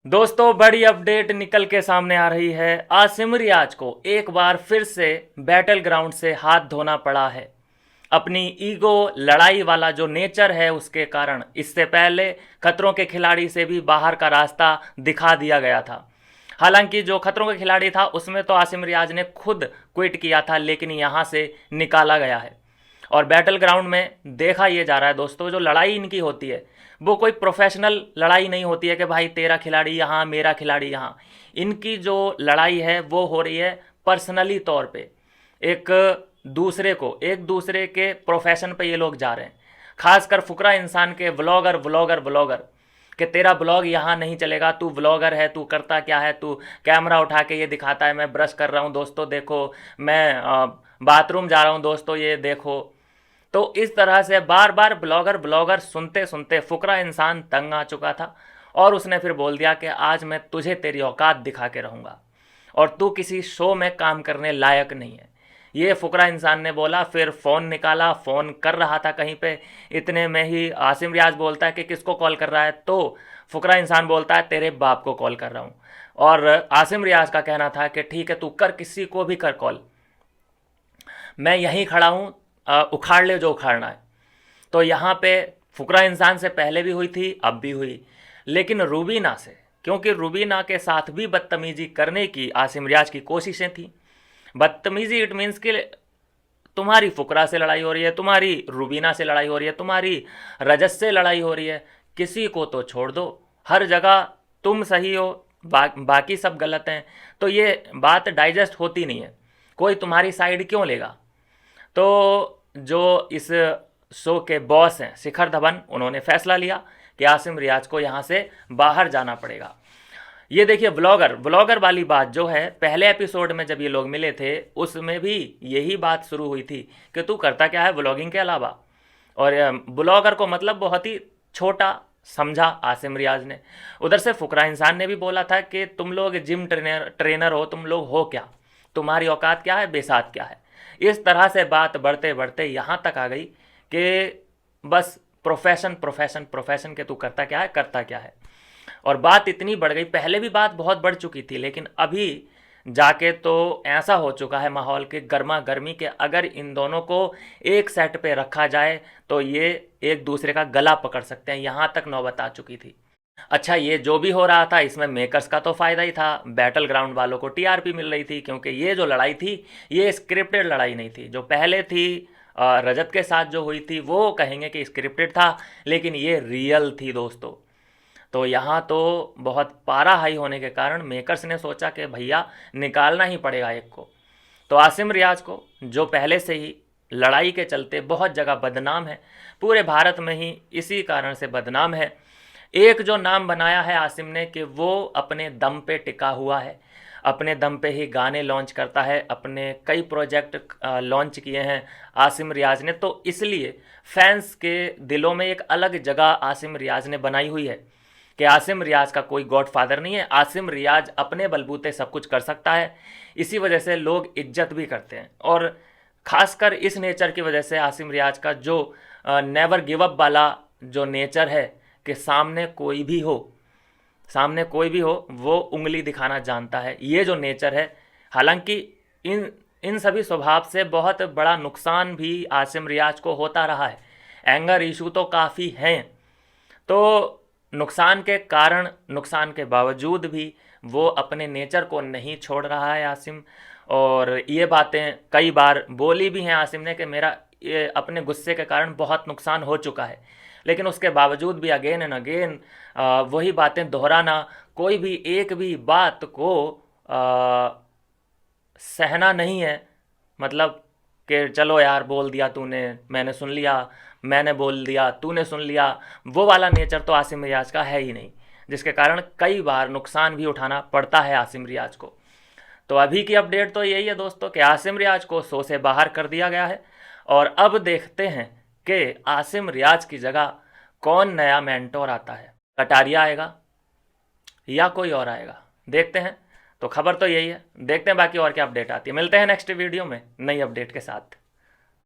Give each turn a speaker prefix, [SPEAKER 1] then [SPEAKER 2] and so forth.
[SPEAKER 1] दोस्तों बड़ी अपडेट निकल के सामने आ रही है। आसिम रियाज को एक बार फिर से बैटल ग्राउंड से हाथ धोना पड़ा है। अपनी ईगो लड़ाई वाला जो नेचर है उसके कारण इससे पहले खतरों के खिलाड़ी से भी बाहर का रास्ता दिखा दिया गया था। हालांकि जो खतरों के खिलाड़ी था उसमें तो आसिम रियाज ने खुद क्विट किया था, लेकिन यहाँ से निकाला गया है। और बैटल ग्राउंड में देखा ये जा रहा है दोस्तों, जो लड़ाई इनकी होती है वो कोई प्रोफेशनल लड़ाई नहीं होती है कि भाई तेरा खिलाड़ी यहाँ मेरा खिलाड़ी यहाँ। इनकी जो लड़ाई है वो हो रही है पर्सनली तौर पे। एक एक दूसरे के प्रोफेशन पे ये लोग जा रहे हैं। खासकर फुकरा इंसान के व्लॉगर व्लॉगर व्लॉगर कि तेरा ब्लॉग यहाँ नहीं चलेगा, तू व्लॉगर है, तू करता क्या है, तू कैमरा उठा के ये दिखाता है मैं ब्रश कर रहा हूँ दोस्तों देखो, मैं बाथरूम जा रहा हूँ दोस्तों ये देखो। तो इस तरह से बार बार ब्लॉगर ब्लॉगर सुनते सुनते फुकरा इंसान तंग आ चुका था और उसने फिर बोल दिया कि आज मैं तुझे तेरी औकात दिखा के रहूँगा और तू किसी शो में काम करने लायक नहीं है। ये फुकरा इंसान ने बोला, फिर फ़ोन निकाला, फ़ोन कर रहा था कहीं पे, इतने में ही आसिम रियाज बोलता है कि किसको कॉल कर रहा है, तो फुकरा इंसान बोलता है तेरे बाप को कॉल कर रहा हूँ। और आसिम रियाज का कहना था कि ठीक है तू कर, किसी को भी कर कॉल, मैं यहीं खड़ा हूँ, उखाड़ ले जो उखाड़ना है। तो यहाँ पे फुकरा इंसान से पहले भी हुई थी, अब भी हुई, लेकिन रूबीना से, क्योंकि रूबीना के साथ भी बदतमीजी करने की आसिम रियाज की कोशिशें थी। बदतमीजी इट मीन्स कि तुम्हारी फुकरा से लड़ाई हो रही है, तुम्हारी रूबीना से लड़ाई हो रही है, तुम्हारी रजत से लड़ाई हो रही है, किसी को तो छोड़ दो, हर जगह तुम सही हो, बाकी सब गलत हैं। तो ये बात डाइजेस्ट होती नहीं है, कोई तुम्हारी साइड क्यों लेगा। तो जो इस शो के बॉस हैं शिखर धवन, उन्होंने फैसला लिया कि आसिम रियाज को यहाँ से बाहर जाना पड़ेगा। ये देखिए व्लॉगर व्लॉगर वाली बात जो है, पहले एपिसोड में जब ये लोग मिले थे उसमें भी यही बात शुरू हुई थी कि तू करता क्या है व्लॉगिंग के अलावा। और ब्लॉगर को मतलब बहुत ही छोटा समझा आसिम रियाज ने। उधर से फुकरा इंसान ने भी बोला था कि तुम लोग जिम ट्रेनर हो, तुम लोग हो क्या, तुम्हारी औकात क्या है, बेसात क्या है। इस तरह से बात बढ़ते बढ़ते यहाँ तक आ गई कि बस प्रोफेशन प्रोफेशन प्रोफेशन के तू करता क्या है, करता क्या है। और बात इतनी बढ़ गई, पहले भी बात बहुत बढ़ चुकी थी, लेकिन अभी जाके तो ऐसा हो चुका है माहौल के गर्मा गर्मी के अगर इन दोनों को एक सेट पे रखा जाए तो ये एक दूसरे का गला पकड़ सकते हैं, यहाँ तक नौबत आ चुकी थी। अच्छा, ये जो भी हो रहा था इसमें मेकर्स का तो फ़ायदा ही था, बैटल ग्राउंड वालों को टीआरपी मिल रही थी, क्योंकि ये जो लड़ाई थी ये स्क्रिप्टेड लड़ाई नहीं थी। जो पहले थी रजत के साथ जो हुई थी वो कहेंगे कि स्क्रिप्टेड था, लेकिन ये रियल थी दोस्तों। तो यहाँ तो बहुत पारा हाई होने के कारण मेकर्स ने सोचा कि भैया निकालना ही पड़ेगा एक को। तो आसिम रियाज को, जो पहले से ही लड़ाई के चलते बहुत जगह बदनाम है, पूरे भारत में ही इसी कारण से बदनाम है, एक जो नाम बनाया है आसिम ने कि वो अपने दम पे टिका हुआ है, अपने दम पे ही गाने लॉन्च करता है, अपने कई प्रोजेक्ट लॉन्च किए हैं आसिम रियाज ने। तो इसलिए फैंस के दिलों में एक अलग जगह आसिम रियाज ने बनाई हुई है कि आसिम रियाज का कोई गॉडफादर नहीं है, आसिम रियाज अपने बलबूते सब कुछ कर सकता है। इसी वजह से लोग इज्जत भी करते हैं, और ख़ासकर इस नेचर की वजह से आसिम रियाज का जो नेवर गिव अप वाला जो नेचर है कि सामने कोई भी हो वो उंगली दिखाना जानता है, ये जो नेचर है। हालांकि इन इन सभी स्वभाव से बहुत बड़ा नुकसान भी आसिम रियाज को होता रहा है, एंगर इशू तो काफ़ी हैं। तो नुकसान के कारण, नुकसान के बावजूद भी वो अपने नेचर को नहीं छोड़ रहा है आसिम। और ये बातें कई बार बोली भी हैं आसिम ने कि मेरा ये अपने गुस्से के कारण बहुत नुकसान हो चुका है, लेकिन उसके बावजूद भी अगेन एंड अगेन वही बातें दोहराना, कोई भी एक भी बात को सहना नहीं है। मतलब कि चलो यार बोल दिया तूने, मैंने सुन लिया, मैंने बोल दिया तूने सुन लिया, वो वाला नेचर तो आसिम रियाज का है ही नहीं, जिसके कारण कई बार नुकसान भी उठाना पड़ता है आसिम रियाज को। तो अभी की अपडेट तो यही है दोस्तों कि आसिम रियाज को शो से बाहर कर दिया गया है, और अब देखते हैं कि आसिम रियाज की जगह कौन नया मेंटोर आता है, कटारिया आएगा या कोई और आएगा, देखते हैं। तो खबर तो यही है, देखते हैं बाकी और क्या अपडेट आती है। मिलते हैं नेक्स्ट वीडियो में नई अपडेट के साथ।